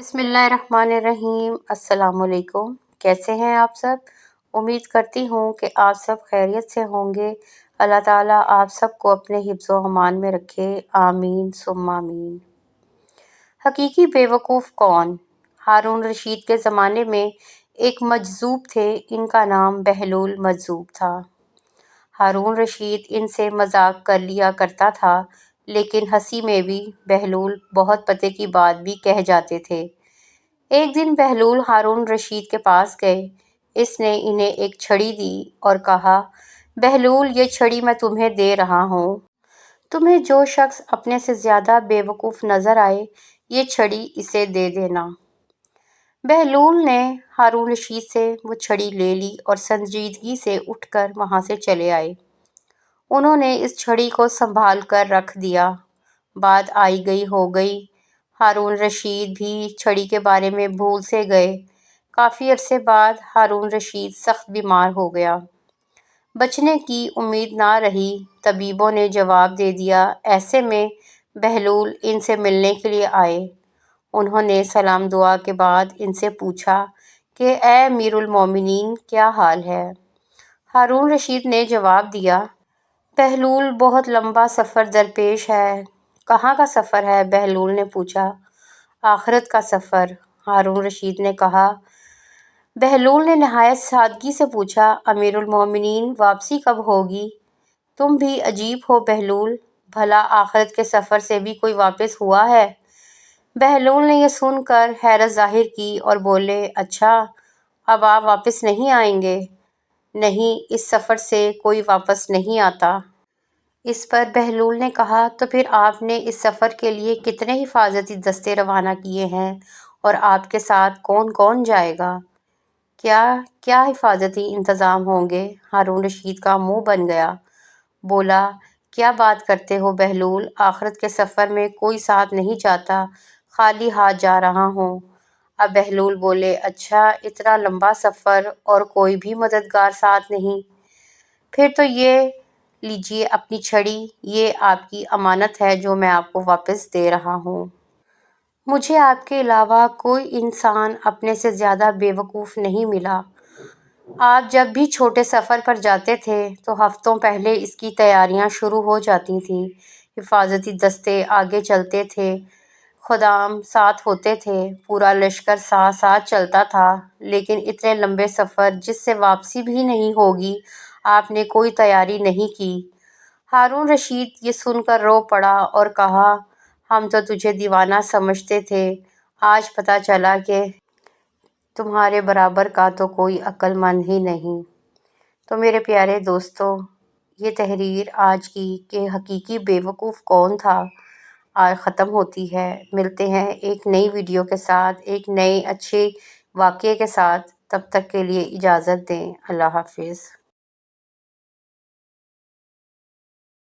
बिस्मिल्लाहिर्रहमानिर्रहीम। अस्सलाम वालेकुम। कैसे हैं आप सब? उम्मीद करती हूँ कि आप सब खैरियत से होंगे। अल्लाह ताला आप सबको अपने हिफ्ज़ व अमान में रखे, आमीन सुम्मा आमीन। हकीकी बेवकूफ़ कौन? हारून रशीद के ज़माने में एक मजज़ूब थे, इनका नाम बहलूल मजज़ूब था। हारून रशीद इनसे मजाक कर लिया करता था, लेकिन हंसी में भी बहलूल बहुत पते की बात भी कह जाते थे। एक दिन बहलूल हारून रशीद के पास गए। इसने इन्हें एक छड़ी दी और कहा, बहलूल, ये छड़ी मैं तुम्हें दे रहा हूँ। तुम्हें जो शख्स अपने से ज़्यादा बेवकूफ़ नज़र आए, ये छड़ी इसे दे देना। बहलूल ने हारून रशीद से वो छड़ी ले ली और संजीदगी से उठकर वहाँ से चले आए। उन्होंने इस छड़ी को संभाल कर रख दिया। बात आई गई हो गई। हारून रशीद भी छड़ी के बारे में भूल से गए। काफ़ी अरसे बाद हारून रशीद सख्त बीमार हो गया। बचने की उम्मीद ना रही। तबीबों ने जवाब दे दिया। ऐसे में बहलूल इनसे मिलने के लिए आए। उन्होंने सलाम दुआ के बाद इनसे पूछा कि ए अमीरुल मोमिनीन, क्या हाल है? हारून रशीद ने जवाब दिया, बहलूल, बहुत लंबा सफ़र दरपेश है। कहाँ का सफ़र है? बहलूल ने पूछा। आखिरत का सफ़र, हारून रशीद ने कहा। बहलूल ने नहायत सादगी से पूछा, अमीरुल मोमिनीन, वापसी कब होगी? तुम भी अजीब हो बहलूल, भला आखिरत के सफ़र से भी कोई वापस हुआ है? बहलूल ने यह सुनकर हैरत जाहिर की और बोले, अच्छा, अब आप वापस नहीं आएंगे? नहीं, इस सफ़र से कोई वापस नहीं आता। इस पर बहलूल ने कहा, तो फिर आपने इस सफ़र के लिए कितने हिफाजती दस्ते रवाना किए हैं और आपके साथ कौन कौन जाएगा? क्या क्या हिफाजती इंतज़ाम होंगे? हारून रशीद का मुंह बन गया। बोला, क्या बात करते हो बहलूल, आखिरत के सफ़र में कोई साथ नहीं जाता, खाली हाथ जा रहा हूँ। अब बहलूल बोले, अच्छा, इतना लंबा सफ़र और कोई भी मददगार साथ नहीं? फिर तो ये लीजिए अपनी छड़ी, ये आपकी अमानत है जो मैं आपको वापस दे रहा हूँ। मुझे आपके अलावा कोई इंसान अपने से ज़्यादा बेवकूफ़ नहीं मिला। आप जब भी छोटे सफ़र पर जाते थे तो हफ्तों पहले इसकी तैयारियां शुरू हो जाती थीं। हिफाजती दस्ते आगे चलते थे, खुदाम साथ होते थे, पूरा लश्कर साथ साथ चलता था। लेकिन इतने लंबे सफ़र जिससे वापसी भी नहीं होगी, आपने कोई तैयारी नहीं की। हारून रशीद ये सुनकर रो पड़ा और कहा, हम तो तुझे दीवाना समझते थे, आज पता चला कि तुम्हारे बराबर का तो कोई अक्लमंद ही नहीं। तो मेरे प्यारे दोस्तों, ये तहरीर आज की कि हकीकी बेवकूफ़ कौन था, आज ख़त्म होती है। मिलते हैं एक नई वीडियो के साथ, एक नए अच्छे वाक़ये के साथ। तब तक के लिए इजाज़त दें। अल्लाह हाफिज़।